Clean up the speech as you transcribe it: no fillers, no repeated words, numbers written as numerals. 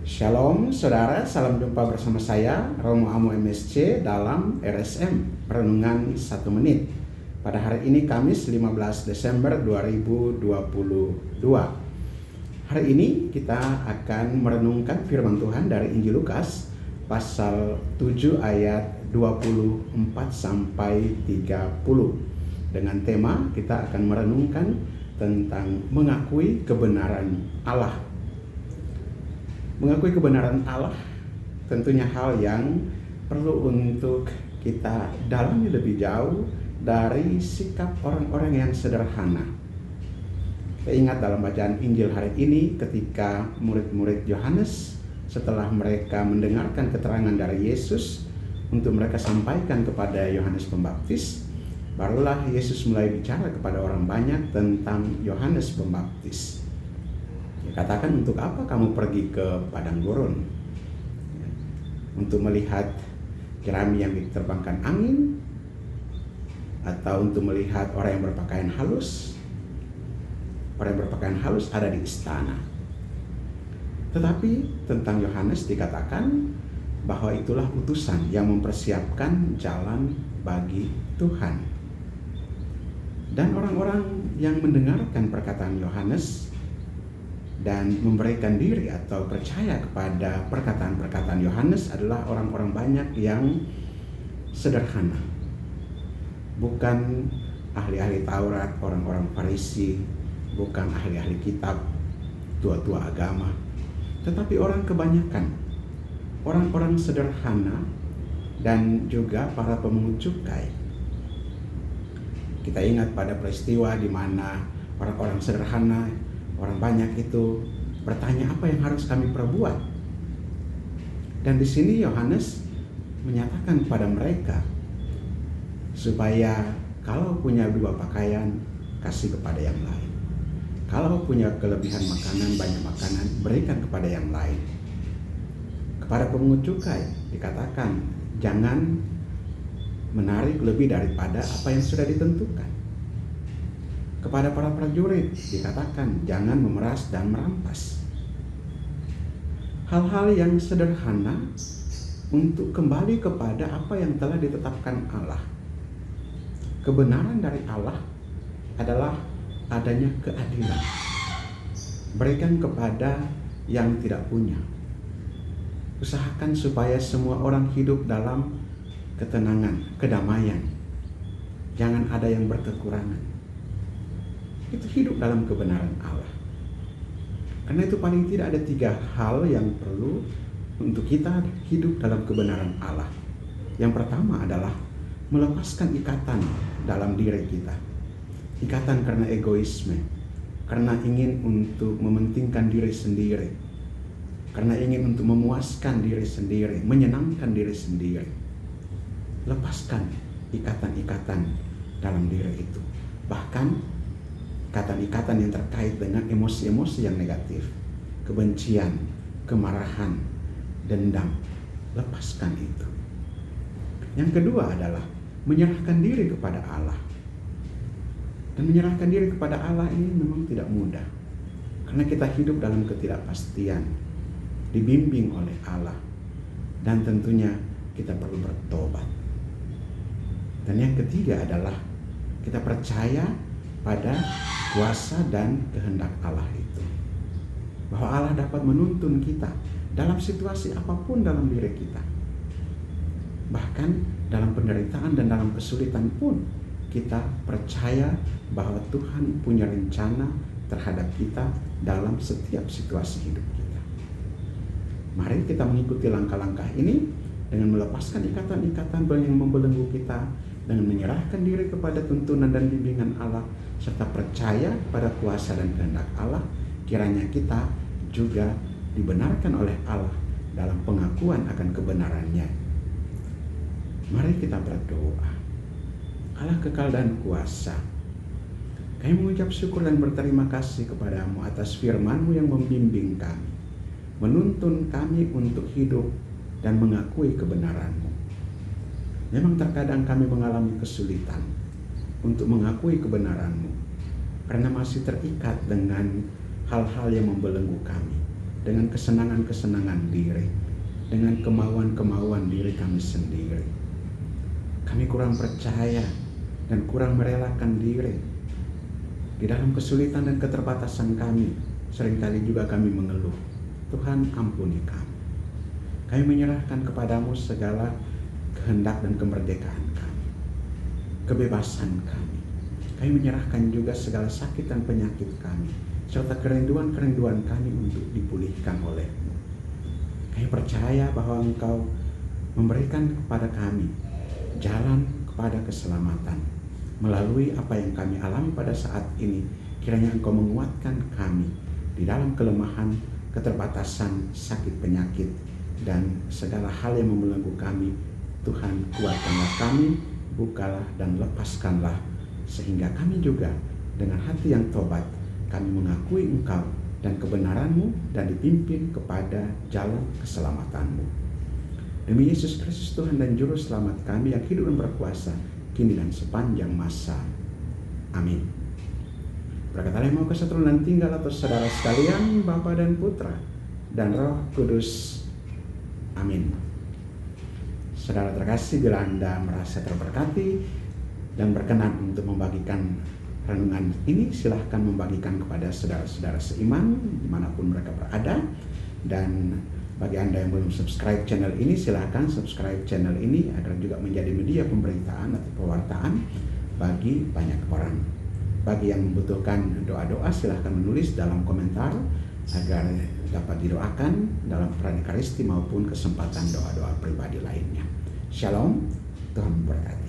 Shalom saudara, salam jumpa bersama saya Romo Amo MSC dalam RSM Renungan 1 Menit. Pada hari ini Kamis 15 Desember 2022. Hari ini kita akan merenungkan firman Tuhan dari Injil Lukas pasal 7 ayat 24 sampai 30. Dengan tema kita akan merenungkan tentang mengakui kebenaran Allah. Mengakui kebenaran Allah tentunya hal yang perlu untuk kita dalami lebih jauh dari sikap orang-orang yang sederhana. Kita ingat dalam bacaan Injil hari ini ketika murid-murid Yohanes setelah mereka mendengarkan keterangan dari Yesus untuk mereka sampaikan kepada Yohanes Pembaptis, barulah Yesus mulai bicara kepada orang banyak tentang Yohanes Pembaptis. Katakan, untuk apa kamu pergi ke padang gurun? Untuk melihat jerami yang diterbangkan angin? Atau untuk melihat orang yang berpakaian halus? Orang yang berpakaian halus ada di istana. Tetapi tentang Yohanes dikatakan bahwa itulah utusan yang mempersiapkan jalan bagi Tuhan. Dan orang-orang yang mendengarkan perkataan Yohanes dan memberikan diri atau percaya kepada perkataan-perkataan Yohanes adalah orang-orang banyak yang sederhana. Bukan ahli-ahli Taurat, orang-orang Farisi, bukan ahli-ahli kitab, tua-tua agama, tetapi orang kebanyakan, orang-orang sederhana dan juga para pemungut cukai. Kita ingat pada peristiwa di mana orang-orang sederhana, orang banyak itu bertanya, apa yang harus kami perbuat? Dan di sini Yohanes menyatakan kepada mereka supaya kalau punya 2 pakaian, kasih kepada yang lain. Kalau punya kelebihan makanan, banyak makanan, berikan kepada yang lain. Kepada pemungut cukai dikatakan, jangan menarik lebih daripada apa yang sudah ditentukan. Kepada para prajurit dikatakan, jangan memeras dan merampas. Hal-hal yang sederhana untuk kembali kepada apa yang telah ditetapkan Allah. Kebenaran dari Allah adalah adanya keadilan. Berikan kepada yang tidak punya. Usahakan supaya semua orang hidup dalam ketenangan, kedamaian. Jangan ada yang berkekurangan. Itu hidup dalam kebenaran Allah. Karena itu paling tidak ada 3 hal yang perlu untuk kita hidup dalam kebenaran Allah. Yang pertama adalah melepaskan ikatan dalam diri kita. Ikatan karena egoisme, karena ingin untuk mementingkan diri sendiri, karena ingin untuk memuaskan diri sendiri, menyenangkan diri sendiri. Lepaskan ikatan-ikatan dalam diri itu. Bahkan ikatan-ikatan yang terkait dengan emosi-emosi yang negatif, kebencian, kemarahan, dendam. Lepaskan itu. Yang kedua adalah menyerahkan diri kepada Allah. Dan menyerahkan diri kepada Allah ini memang tidak mudah. Karena kita hidup dalam ketidakpastian, dibimbing oleh Allah. Dan tentunya kita perlu bertobat. Dan yang ketiga adalah kita percaya pada kuasa dan kehendak Allah itu. Bahwa Allah dapat menuntun kita dalam situasi apapun dalam diri kita. Bahkan dalam penderitaan dan dalam kesulitan pun kita percaya bahwa Tuhan punya rencana terhadap kita dalam setiap situasi hidup kita. Mari kita mengikuti langkah-langkah ini dengan melepaskan ikatan-ikatan yang membelenggu kita, dengan menyerahkan diri kepada tuntunan dan bimbingan Allah, serta percaya pada kuasa dan kehendak Allah. Kiranya kita juga dibenarkan oleh Allah dalam pengakuan akan kebenarannya. Mari kita berdoa. Allah kekal dan kuasa, kami mengucap syukur dan berterima kasih kepadamu atas firman-Mu yang membimbing kami, menuntun kami untuk hidup dan mengakui kebenaran-Mu. Memang terkadang kami mengalami kesulitan untuk mengakui kebenaran-Mu, karena masih terikat dengan hal-hal yang membelenggu kami. dengan kesenangan-kesenangan diri, dengan kemauan-kemauan diri kami sendiri. Kami kurang percaya dan kurang merelakan diri. Di dalam kesulitan dan keterbatasan kami, seringkali juga kami mengeluh, Tuhan ampuni kami. Kami menyerahkan kepadamu segala kehendak dan kemerdekaan kami, kebebasan kami. Kami menyerahkan juga segala sakit dan penyakit kami, serta kerinduan-kerinduan kami untuk dipulihkan oleh-Mu. Kami percaya bahwa Engkau memberikan kepada kami jalan kepada keselamatan. Melalui apa yang kami alami pada saat ini, kiranya Engkau menguatkan kami di dalam kelemahan, keterbatasan, sakit penyakit, dan segala hal yang membelenggu kami. Tuhan, kuatkanlah kami, bukalah dan lepaskanlah, sehingga kami juga dengan hati yang tobat, kami mengakui Engkau dan kebenaran-Mu dan dipimpin kepada jalan keselamatan-Mu. Demi Yesus Kristus Tuhan dan Juru Selamat kami yang hidup dan berkuasa, kini dan sepanjang masa. Amin. Berkatalah yang mau kesatuan dan tinggal atas saudara sekalian, Bapa dan Putra dan Roh Kudus. Amin. Saudara terkasih, bila Anda merasa terberkati dan berkenan untuk membagikan renungan ini, silahkan membagikan kepada saudara-saudara seiman dimanapun mereka berada. Dan bagi Anda yang belum subscribe channel ini, silahkan subscribe channel ini agar juga menjadi media pemberitaan atau pewartaan bagi banyak orang. Bagi yang membutuhkan doa-doa, silahkan menulis dalam komentar agar dapat didoakan dalam perayaan Ekaristi maupun kesempatan doa-doa pribadi lainnya. Shalom, Tuhan memberkati.